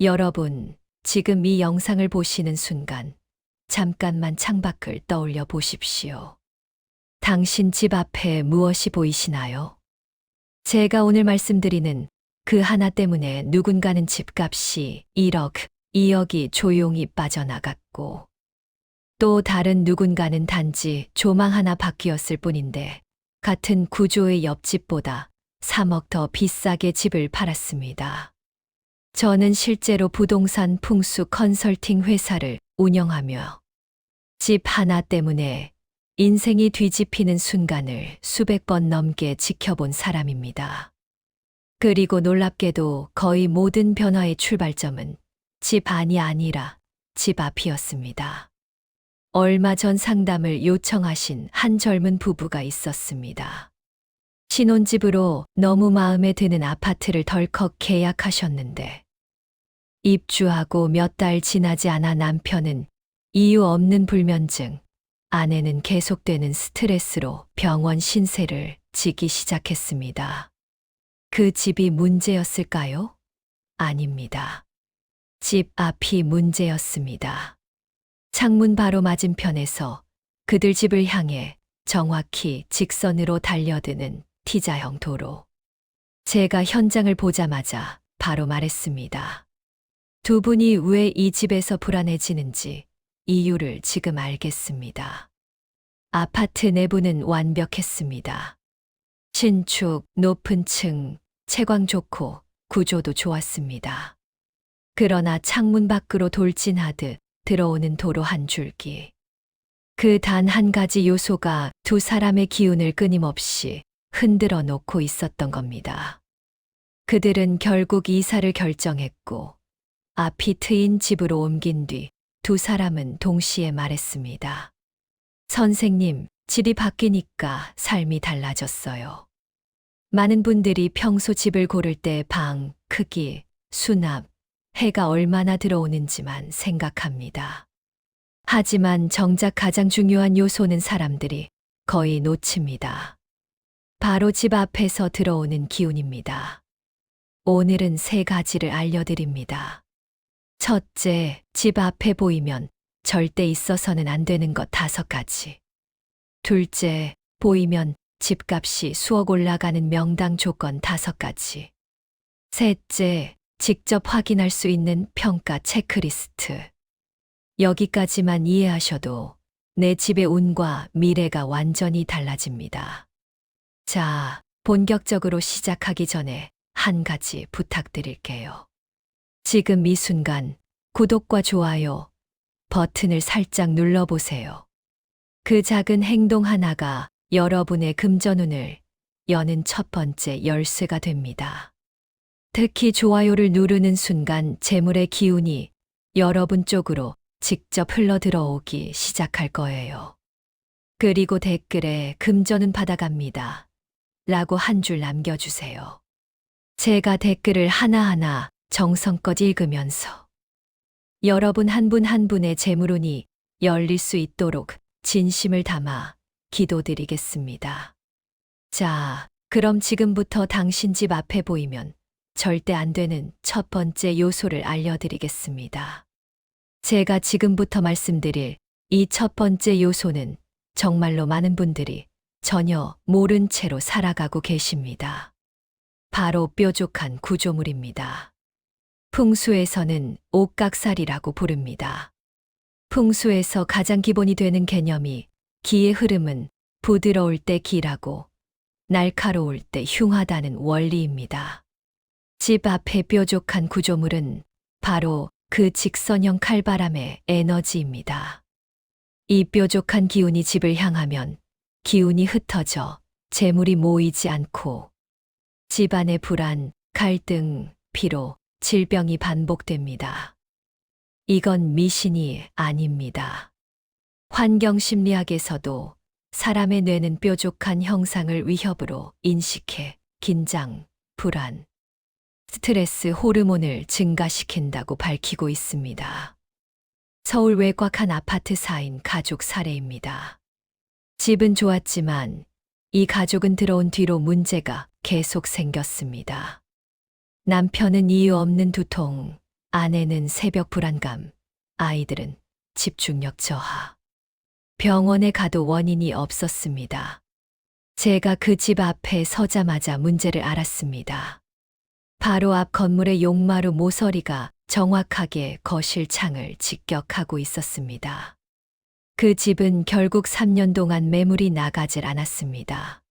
여러분, 지금 이 영상을 보시는 순간 잠깐만 창밖을 떠올려 보십시오. 당신 집 앞에 무엇이 보이시나요? 제가 오늘 말씀드리는 그 하나 때문에 누군가는 집값이 1억, 2억이 조용히 빠져나갔고 또 다른 누군가는 단지 조망 하나 바뀌었을 뿐인데 같은 구조의 옆집보다 3억 더 비싸게 집을 팔았습니다. 저는 실제로 부동산 풍수 컨설팅 회사를 운영하며 집 하나 때문에 인생이 뒤집히는 순간을 수백 번 넘게 지켜본 사람입니다. 그리고 놀랍게도 거의 모든 변화의 출발점은 집 안이 아니라 집 앞이었습니다. 얼마 전 상담을 요청하신 한 젊은 부부가 있었습니다. 신혼집으로 너무 마음에 드는 아파트를 덜컥 계약하셨는데 입주하고 몇 달 지나지 않아 남편은 이유 없는 불면증, 아내는 계속되는 스트레스로 병원 신세를 지기 시작했습니다. 그 집이 문제였을까요? 아닙니다. 집 앞이 문제였습니다. 창문 바로 맞은편에서 그들 집을 향해 정확히 직선으로 달려드는 T자형 도로. 제가 현장을 보자마자 바로 말했습니다. 두 분이 왜 이 집에서 불안해지는지 이유를 지금 알겠습니다. 아파트 내부는 완벽했습니다. 신축, 높은 층, 채광 좋고 구조도 좋았습니다. 그러나 창문 밖으로 돌진하듯 들어오는 도로 한 줄기. 그 단 한 가지 요소가 두 사람의 기운을 끊임없이 흔들어 놓고 있었던 겁니다. 그들은 결국 이사를 결정했고 앞이 트인 집으로 옮긴 뒤 두 사람은 동시에 말했습니다. 선생님, 집이 바뀌니까 삶이 달라졌어요. 많은 분들이 평소 집을 고를 때 방, 크기, 수납, 해가 얼마나 들어오는지만 생각합니다. 하지만 정작 가장 중요한 요소는 사람들이 거의 놓칩니다. 바로 집 앞에서 들어오는 기운입니다. 오늘은 세 가지를 알려드립니다. 첫째, 집 앞에 보이면 절대 있어서는 안 되는 것 5가지. 둘째, 보이면 집값이 수억 올라가는 명당 조건 5가지. 셋째, 직접 확인할 수 있는 평가 체크리스트. 여기까지만 이해하셔도 내 집의 운과 미래가 완전히 달라집니다. 자, 본격적으로 시작하기 전에 한 가지 부탁드릴게요. 지금 이 순간 구독과 좋아요 버튼을 살짝 눌러보세요. 그 작은 행동 하나가 여러분의 금전운을 여는 첫 번째 열쇠가 됩니다. 특히 좋아요를 누르는 순간 재물의 기운이 여러분 쪽으로 직접 흘러 들어오기 시작할 거예요. 그리고 댓글에 금전은 받아갑니다. 라고 한 줄 남겨주세요. 제가 댓글을 하나하나 정성껏 읽으면서 여러분 한 분 한 분의 재물운이 열릴 수 있도록 진심을 담아 기도드리겠습니다. 자, 그럼 지금부터 당신 집 앞에 보이면 절대 안 되는 첫 번째 요소를 알려드리겠습니다. 제가 지금부터 말씀드릴 이 첫 번째 요소는 정말로 많은 분들이 전혀 모른 채로 살아가고 계십니다. 바로 뾰족한 구조물입니다. 풍수에서는 옥각살이라고 부릅니다. 풍수에서 가장 기본이 되는 개념이 기의 흐름은 부드러울 때 기라고 날카로울 때 흉하다는 원리입니다. 집 앞의 뾰족한 구조물은 바로 그 직선형 칼바람의 에너지입니다. 이 뾰족한 기운이 집을 향하면 기운이 흩어져 재물이 모이지 않고 집안의 불안, 갈등, 피로, 질병이 반복됩니다. 이건 미신이 아닙니다. 환경심리학에서도 사람의 뇌는 뾰족한 형상을 위협으로 인식해 긴장, 불안, 스트레스 호르몬을 증가시킨다고 밝히고 있습니다. 서울 외곽 한 아파트 사인 가족 사례입니다. 집은 좋았지만 이 가족은 들어온 뒤로 문제가 계속 생겼습니다. 남편은 이유 없는 두통, 아내는 새벽 불안감, 아이들은 집중력 저하. 병원에 가도 원인이 없었습니다. 제가 그 집 앞에 서자마자 문제를 알았습니다. 바로 앞 건물의 용마루 모서리가 정확하게 거실 창을 직격하고 있었습니다. 그 집은 결국 3년 동안 매물이 나가질 않았습니다.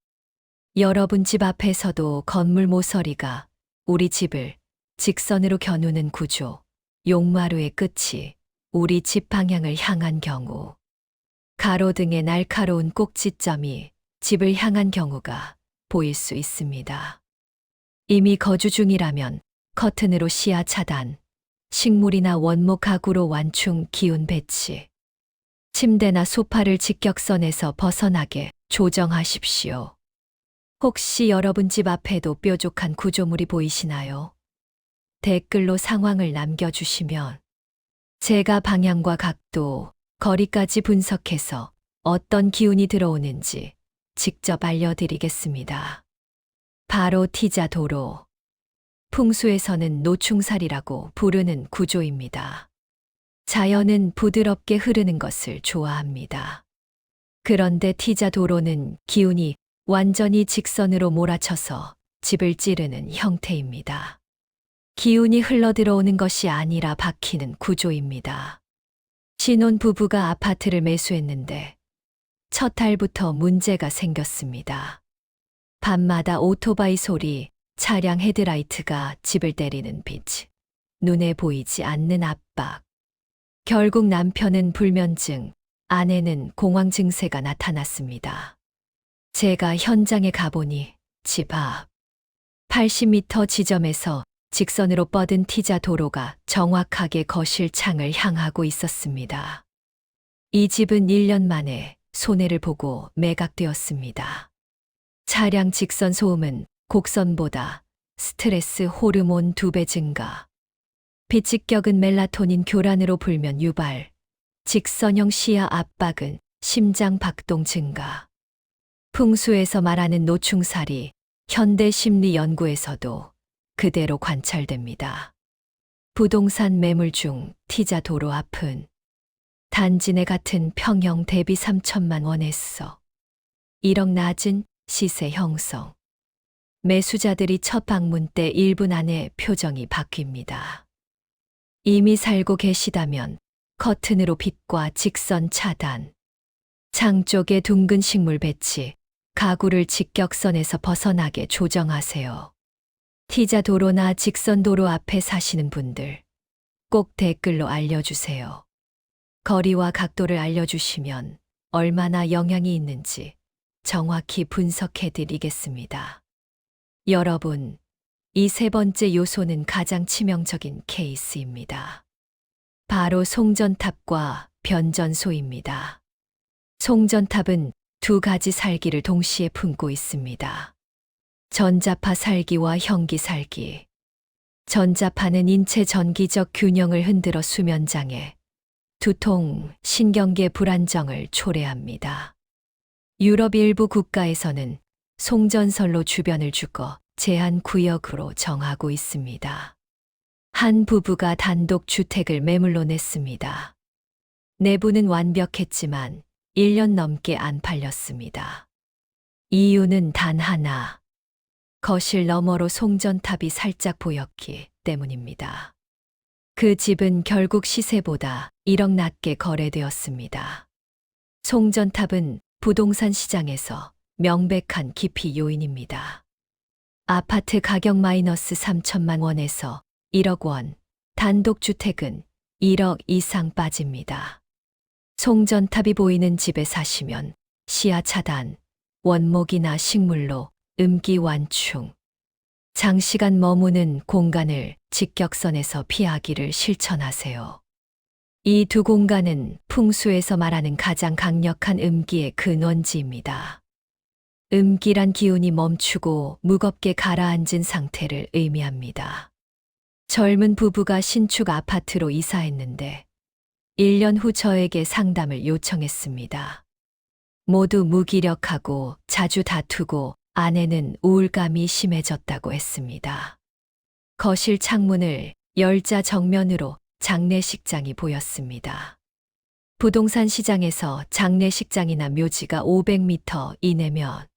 여러분 집 앞에서도 건물 모서리가 우리 집을 직선으로 겨누는 구조, 용마루의 끝이 우리 집 방향을 향한 경우, 가로등의 날카로운 꼭지점이 집을 향한 경우가 보일 수 있습니다. 이미 거주 중이라면 커튼으로 시야 차단, 식물이나 원목 가구로 완충 기운 배치, 침대나 소파를 직격선에서 벗어나게 조정하십시오. 혹시 여러분 집 앞에도 뾰족한 구조물이 보이시나요? 댓글로 상황을 남겨주시면 제가 방향과 각도, 거리까지 분석해서 어떤 기운이 들어오는지 직접 알려드리겠습니다. 바로 T자 도로. 풍수에서는 노충살이라고 부르는 구조입니다. 자연은 부드럽게 흐르는 것을 좋아합니다. 그런데 T자 도로는 기운이 완전히 직선으로 몰아쳐서 집을 찌르는 형태입니다. 기운이 흘러들어오는 것이 아니라 박히는 구조입니다. 신혼 부부가 아파트를 매수했는데 첫 달부터 문제가 생겼습니다. 밤마다 오토바이 소리, 차량 헤드라이트가 집을 때리는 빛, 눈에 보이지 않는 압박. 결국 남편은 불면증, 아내는 공황 증세가 나타났습니다. 제가 현장에 가보니 집 앞 80m 지점에서 직선으로 뻗은 T자 도로가 정확하게 거실 창을 향하고 있었습니다. 이 집은 1년 만에 손해를 보고 매각되었습니다. 차량 직선 소음은 곡선보다 스트레스 호르몬 2배 증가. 비직격은 멜라토닌 교란으로 불면 유발. 직선형 시야 압박은 심장 박동 증가. 풍수에서 말하는 노충살이 현대 심리 연구에서도 그대로 관찰됩니다. 부동산 매물 중 T자 도로 앞은 단지 내 같은 평형 대비 3천만 원에서 1억 낮은 시세 형성. 매수자들이 첫 방문 때 1분 안에 표정이 바뀝니다. 이미 살고 계시다면 커튼으로 빛과 직선 차단, 창 쪽에 둥근 식물 배치, 가구를 직격선에서 벗어나게 조정하세요. T자 도로나 직선 도로 앞에 사시는 분들, 꼭 댓글로 알려주세요. 거리와 각도를 알려주시면 얼마나 영향이 있는지 정확히 분석해 드리겠습니다. 여러분, 이 세 번째 요소는 가장 치명적인 케이스입니다. 바로 송전탑과 변전소입니다. 송전탑은 두 가지 살기를 동시에 품고 있습니다. 전자파 살기와 형기 살기. 전자파는 인체 전기적 균형을 흔들어 수면장애, 두통, 신경계 불안정을 초래합니다. 유럽 일부 국가에서는 송전설로 주변을 주거 제한 구역으로 정하고 있습니다. 한 부부가 단독 주택을 매물로 냈습니다. 내부는 완벽했지만 1년 넘게 안 팔렸습니다. 이유는 단 하나. 거실 너머로 송전탑이 살짝 보였기 때문입니다. 그 집은 결국 시세보다 1억 낮게 거래되었습니다. 송전탑은 부동산 시장에서 명백한 기피 요인입니다. 아파트 가격 마이너스 3천만 원에서 1억 원, 단독주택은 1억 이상 빠집니다. 송전탑이 보이는 집에 사시면 시야 차단, 원목이나 식물로 음기 완충, 장시간 머무는 공간을 직격선에서 피하기를 실천하세요. 이 두 공간은 풍수에서 말하는 가장 강력한 음기의 근원지입니다. 음기란 기운이 멈추고 무겁게 가라앉은 상태를 의미합니다. 젊은 부부가 신축 아파트로 이사했는데 1년 후 저에게 상담을 요청했습니다. 모두 무기력하고 자주 다투고 아내는 우울감이 심해졌다고 했습니다. 거실 창문을 열자 정면으로 장례식장이 보였습니다. 부동산 시장에서 장례식장이나 묘지가 500m 이내면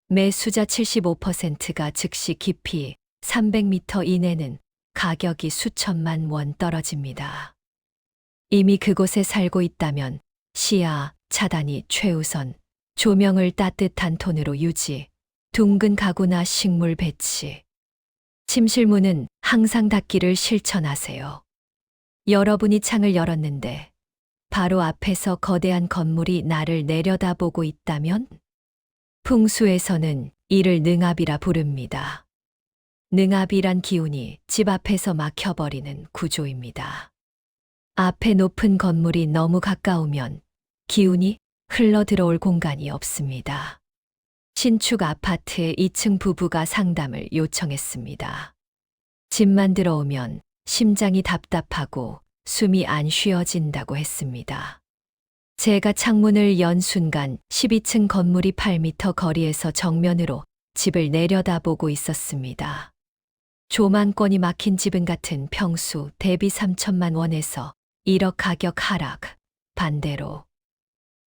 매수자 75%가 즉시 깊이 300m 이내는 가격이 수천만 원 떨어집니다. 이미 그곳에 살고 있다면 시야 차단이 최우선, 조명을 따뜻한 톤으로 유지, 둥근 가구나 식물 배치. 침실문은 항상 닫기를 실천하세요. 여러분이 창을 열었는데 바로 앞에서 거대한 건물이 나를 내려다보고 있다면? 풍수에서는 이를 능압이라 부릅니다. 능압이란 기운이 집 앞에서 막혀버리는 구조입니다. 앞에 높은 건물이 너무 가까우면 기운이 흘러 들어올 공간이 없습니다. 신축 아파트의 2층 부부가 상담을 요청했습니다. 집만 들어오면 심장이 답답하고 숨이 안 쉬어진다고 했습니다. 제가 창문을 연 순간 12층 건물이 8m 거리에서 정면으로 집을 내려다보고 있었습니다. 조망권이 막힌 집은 같은 평수 대비 3천만 원에서 1억 가격 하락, 반대로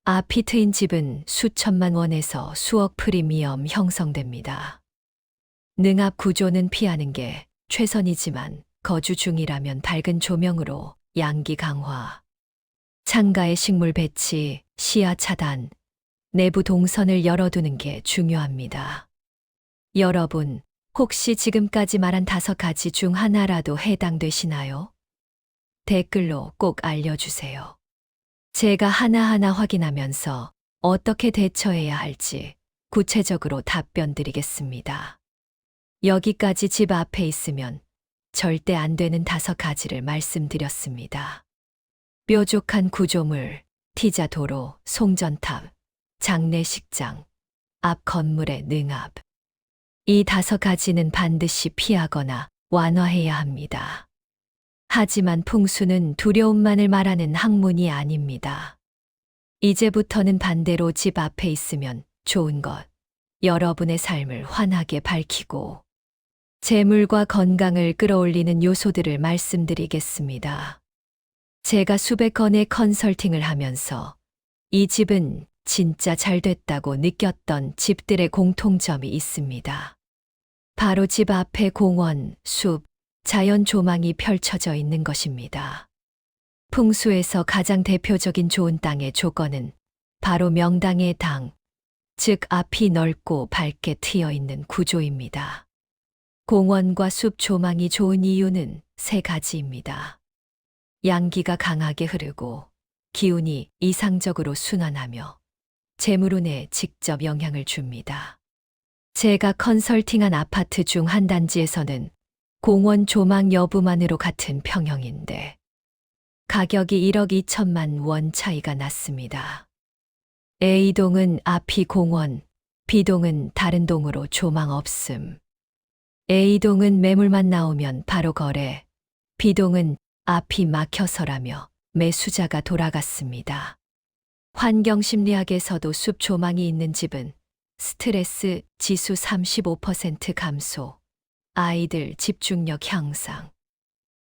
아피트인 집은 수천만 원에서 수억 프리미엄 형성됩니다. 능압 구조는 피하는 게 최선이지만 거주 중이라면 밝은 조명으로 양기 강화, 창가에 식물 배치, 시야 차단, 내부 동선을 열어두는 게 중요합니다. 여러분, 혹시 지금까지 말한 5가지 중 하나라도 해당되시나요? 댓글로 꼭 알려주세요. 제가 하나하나 확인하면서 어떻게 대처해야 할지 구체적으로 답변 드리겠습니다. 여기까지 집 앞에 있으면 절대 안 되는 5가지를 말씀드렸습니다. 뾰족한 구조물, T자 도로, 송전탑, 장례식장, 앞 건물의 능압. 이 5가지는 반드시 피하거나 완화해야 합니다. 하지만 풍수는 두려움만을 말하는 학문이 아닙니다. 이제부터는 반대로 집 앞에 있으면 좋은 것, 여러분의 삶을 환하게 밝히고 재물과 건강을 끌어올리는 요소들을 말씀드리겠습니다. 제가 수백 건의 컨설팅을 하면서 이 집은 진짜 잘 됐다고 느꼈던 집들의 공통점이 있습니다. 바로 집 앞에 공원, 숲, 자연 조망이 펼쳐져 있는 것입니다. 풍수에서 가장 대표적인 좋은 땅의 조건은 바로 명당의 당, 즉 앞이 넓고 밝게 트여 있는 구조입니다. 공원과 숲 조망이 좋은 이유는 3가지입니다. 양기가 강하게 흐르고 기운이 이상적으로 순환하며 재물운에 직접 영향을 줍니다. 제가 컨설팅한 아파트 중 한 단지에서는 공원 조망 여부만으로 같은 평형인데 가격이 1억 2천만 원 차이가 났습니다. A동은 앞이 공원, B동은 다른 동으로 조망 없음. A동은 매물만 나오면 바로 거래, B동은 앞이 막혀서라며 매수자가 돌아갔습니다. 환경심리학에서도 숲 조망이 있는 집은 스트레스 지수 35% 감소, 아이들 집중력 향상,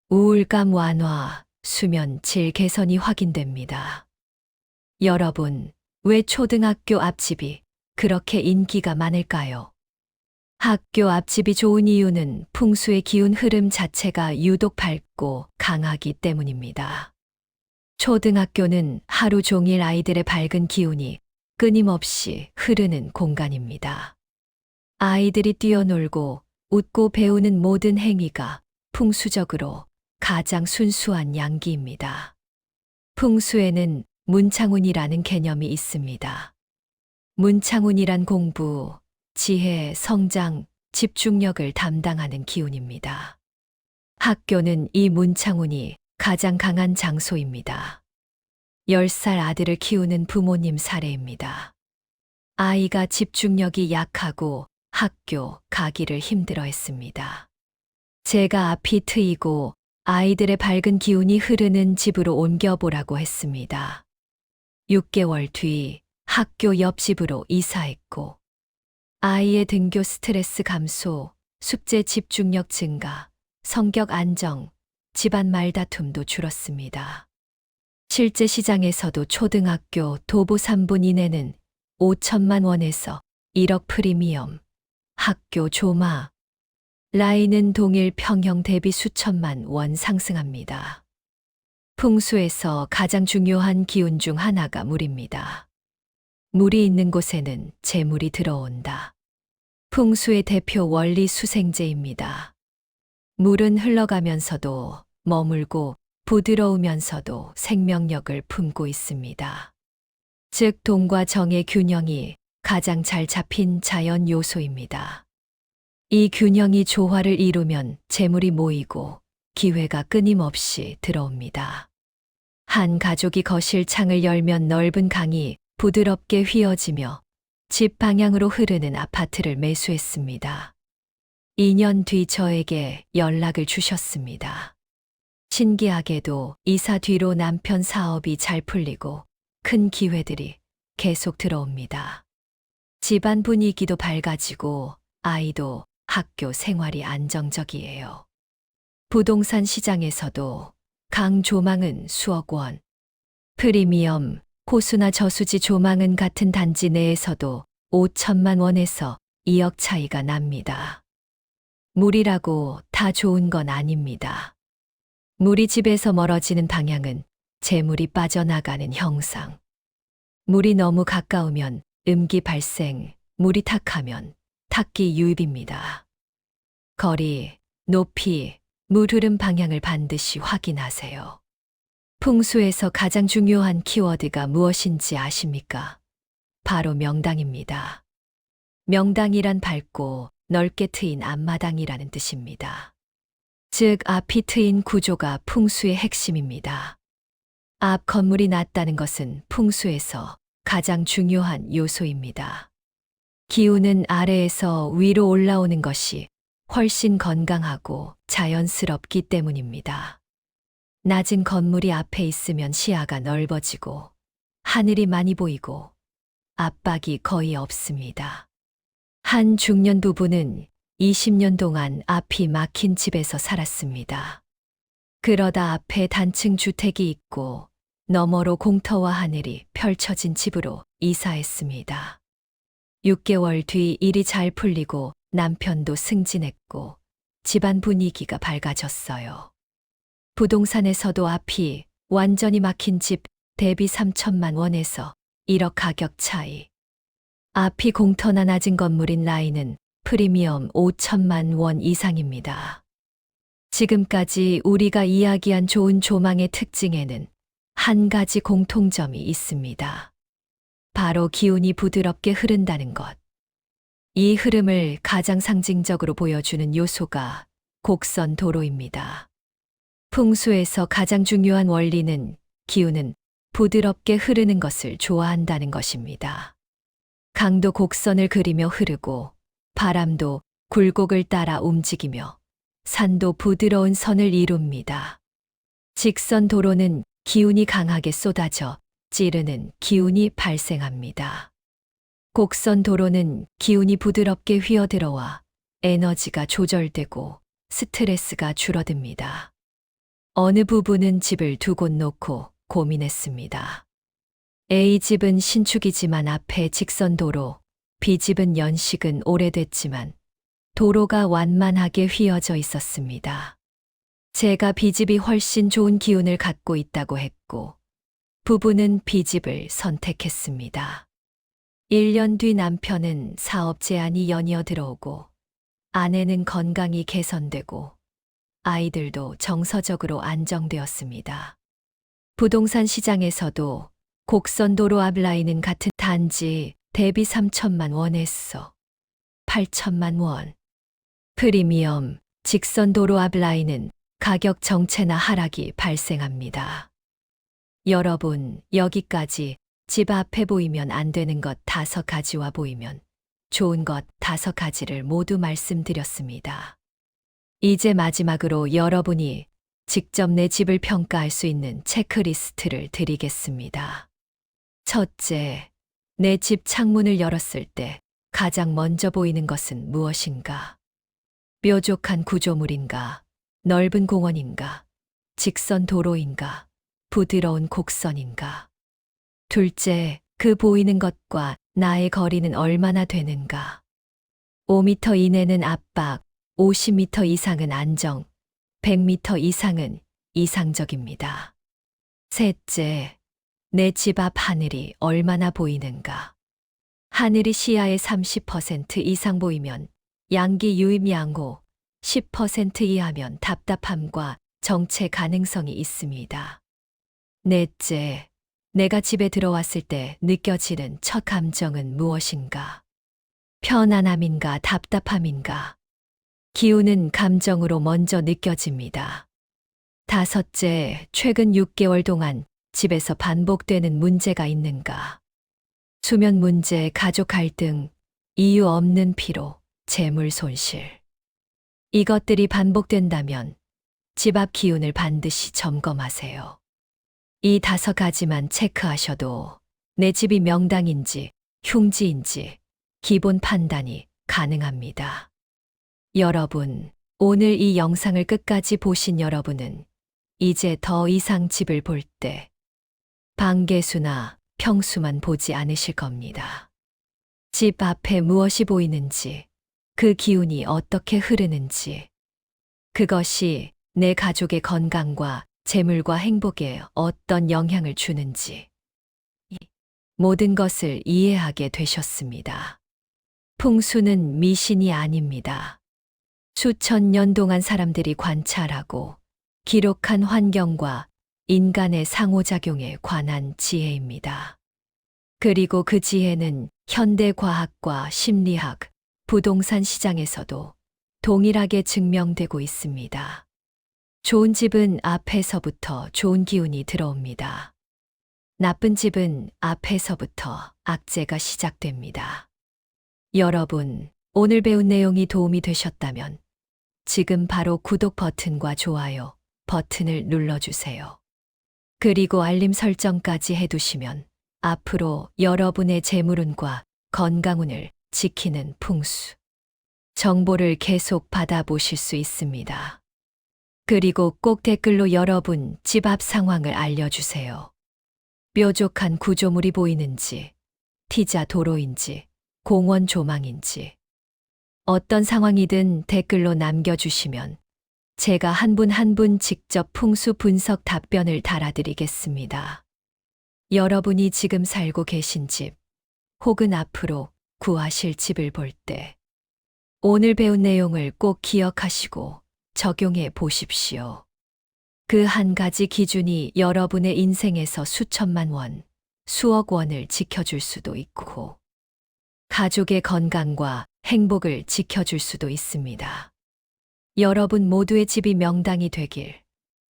우울감 완화, 수면 질 개선이 확인됩니다. 여러분, 왜 초등학교 앞집이 그렇게 인기가 많을까요? 학교 앞집이 좋은 이유는 풍수의 기운 흐름 자체가 유독 밝고 강하기 때문입니다. 초등학교는 하루 종일 아이들의 밝은 기운이 끊임없이 흐르는 공간입니다. 아이들이 뛰어놀고 웃고 배우는 모든 행위가 풍수적으로 가장 순수한 양기입니다. 풍수에는 문창운이라는 개념이 있습니다. 문창운이란 공부, 지혜, 성장, 집중력을 담당하는 기운입니다. 학교는 이 문창운이 가장 강한 장소입니다. 10살 아들을 키우는 부모님 사례입니다. 아이가 집중력이 약하고 학교 가기를 힘들어했습니다. 제가 앞이 트이고 아이들의 밝은 기운이 흐르는 집으로 옮겨보라고 했습니다. 6개월 뒤 학교 옆집으로 이사했고 아이의 등교 스트레스 감소, 숙제 집중력 증가, 성격 안정, 집안 말다툼도 줄었습니다. 실제 시장에서도 초등학교 도보 3분 이내는 5천만 원에서 1억 프리미엄, 학교 조마, 라인은 동일 평형 대비 수천만 원 상승합니다. 풍수에서 가장 중요한 기운 중 하나가 물입니다. 물이 있는 곳에는 재물이 들어온다. 풍수의 대표 원리 수생제입니다. 물은 흘러가면서도 머물고 부드러우면서도 생명력을 품고 있습니다. 즉, 동과 정의 균형이 가장 잘 잡힌 자연 요소입니다. 이 균형이 조화를 이루면 재물이 모이고 기회가 끊임없이 들어옵니다. 한 가족이 거실 창을 열면 넓은 강이 부드럽게 휘어지며 집 방향으로 흐르는 아파트를 매수했습니다. 2년 뒤 저에게 연락을 주셨습니다. 신기하게도 이사 뒤로 남편 사업이 잘 풀리고 큰 기회들이 계속 들어옵니다. 집안 분위기도 밝아지고 아이도 학교 생활이 안정적이에요. 부동산 시장에서도 강조망은 수억 원, 프리미엄, 호수나 저수지 조망은 같은 단지 내에서도 5천만 원에서 2억 차이가 납니다. 물이라고 다 좋은 건 아닙니다. 물이 집에서 멀어지는 방향은 재물이 빠져나가는 형상. 물이 너무 가까우면 음기 발생, 물이 탁하면 탁기 유입입니다. 거리, 높이, 물 흐름 방향을 반드시 확인하세요. 풍수에서 가장 중요한 키워드가 무엇인지 아십니까? 바로 명당입니다. 명당이란 밝고 넓게 트인 앞마당이라는 뜻입니다. 즉, 앞이 트인 구조가 풍수의 핵심입니다. 앞 건물이 낮다는 것은 풍수에서 가장 중요한 요소입니다. 기운은 아래에서 위로 올라오는 것이 훨씬 건강하고 자연스럽기 때문입니다. 낮은 건물이 앞에 있으면 시야가 넓어지고 하늘이 많이 보이고 압박이 거의 없습니다. 한 중년 부부는 20년 동안 앞이 막힌 집에서 살았습니다. 그러다 앞에 단층 주택이 있고 너머로 공터와 하늘이 펼쳐진 집으로 이사했습니다. 6개월 뒤 일이 잘 풀리고 남편도 승진했고 집안 분위기가 밝아졌어요. 부동산에서도 앞이 완전히 막힌 집 대비 3천만 원에서 1억 가격 차이. 앞이 공터나 낮은 건물인 라인은 프리미엄 5천만 원 이상입니다. 지금까지 우리가 이야기한 좋은 조망의 특징에는 한 가지 공통점이 있습니다. 바로 기운이 부드럽게 흐른다는 것. 이 흐름을 가장 상징적으로 보여주는 요소가 곡선 도로입니다. 풍수에서 가장 중요한 원리는 기운은 부드럽게 흐르는 것을 좋아한다는 것입니다. 강도 곡선을 그리며 흐르고 바람도 굴곡을 따라 움직이며 산도 부드러운 선을 이룹니다. 직선 도로는 기운이 강하게 쏟아져 찌르는 기운이 발생합니다. 곡선 도로는 기운이 부드럽게 휘어들어와 에너지가 조절되고 스트레스가 줄어듭니다. 어느 부부는 집을 두 곳 놓고 고민했습니다. A집은 신축이지만 앞에 직선 도로, B집은 연식은 오래됐지만 도로가 완만하게 휘어져 있었습니다. 제가 B집이 훨씬 좋은 기운을 갖고 있다고 했고, 부부는 B집을 선택했습니다. 1년 뒤 남편은 사업 제안이 연이어 들어오고, 아내는 건강이 개선되고, 아이들도 정서적으로 안정되었습니다. 부동산 시장에서도 곡선도로 앞 라인은 같은 단지 대비 3천만 원에서 8천만 원. 프리미엄 직선도로 앞 라인은 가격 정체나 하락이 발생합니다. 여러분, 여기까지 집 앞에 보이면 안 되는 것 5가지와 보이면 좋은 것 5가지를 모두 말씀드렸습니다. 이제 마지막으로 여러분이 직접 내 집을 평가할 수 있는 체크리스트를 드리겠습니다. 첫째, 내 집 창문을 열었을 때 가장 먼저 보이는 것은 무엇인가? 뾰족한 구조물인가? 넓은 공원인가? 직선 도로인가, 부드러운 곡선인가. 둘째, 그 보이는 것과 나의 거리는 얼마나 되는가. 5m 이내는 압박, 50m 이상은 안정, 100m 이상은 이상적입니다. 셋째, 내 집 앞 하늘이 얼마나 보이는가. 하늘이 시야의 30% 이상 보이면 양기 유입 양호, 10% 이하면 답답함과 정체 가능성이 있습니다. 넷째, 내가 집에 들어왔을 때 느껴지는 첫 감정은 무엇인가? 편안함인가 답답함인가? 기운은 감정으로 먼저 느껴집니다. 다섯째, 최근 6개월 동안 집에서 반복되는 문제가 있는가? 수면 문제, 가족 갈등, 이유 없는 피로, 재물 손실. 이것들이 반복된다면 집 앞 기운을 반드시 점검하세요. 이 5가지만 체크하셔도 내 집이 명당인지 흉지인지 기본 판단이 가능합니다. 여러분, 오늘 이 영상을 끝까지 보신 여러분은 이제 더 이상 집을 볼 때 방개수나 평수만 보지 않으실 겁니다. 집 앞에 무엇이 보이는지, 그 기운이 어떻게 흐르는지, 그것이 내 가족의 건강과 재물과 행복에 어떤 영향을 주는지, 이 모든 것을 이해하게 되셨습니다. 풍수는 미신이 아닙니다. 수천 년 동안 사람들이 관찰하고 기록한 환경과 인간의 상호작용에 관한 지혜입니다. 그리고 그 지혜는 현대 과학과 심리학, 부동산 시장에서도 동일하게 증명되고 있습니다. 좋은 집은 앞에서부터 좋은 기운이 들어옵니다. 나쁜 집은 앞에서부터 악재가 시작됩니다. 여러분, 오늘 배운 내용이 도움이 되셨다면 지금 바로 구독 버튼과 좋아요 버튼을 눌러주세요. 그리고 알림 설정까지 해두시면 앞으로 여러분의 재물운과 건강운을 지키는 풍수 정보를 계속 받아보실 수 있습니다. 그리고 꼭 댓글로 여러분 집 앞 상황을 알려주세요. 뾰족한 구조물이 보이는지, T자 도로인지, 공원 조망인지, 어떤 상황이든 댓글로 남겨주시면 제가 한 분 한 분 직접 풍수 분석 답변을 달아드리겠습니다. 여러분이 지금 살고 계신 집, 혹은 앞으로 구하실 집을 볼 때 오늘 배운 내용을 꼭 기억하시고 적용해 보십시오. 그 한 가지 기준이 여러분의 인생에서 수천만 원, 수억 원을 지켜줄 수도 있고 가족의 건강과 행복을 지켜줄 수도 있습니다. 여러분 모두의 집이 명당이 되길,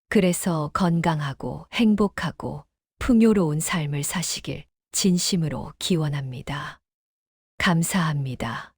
그래서 건강하고 행복하고 풍요로운 삶을 사시길 진심으로 기원합니다. 감사합니다.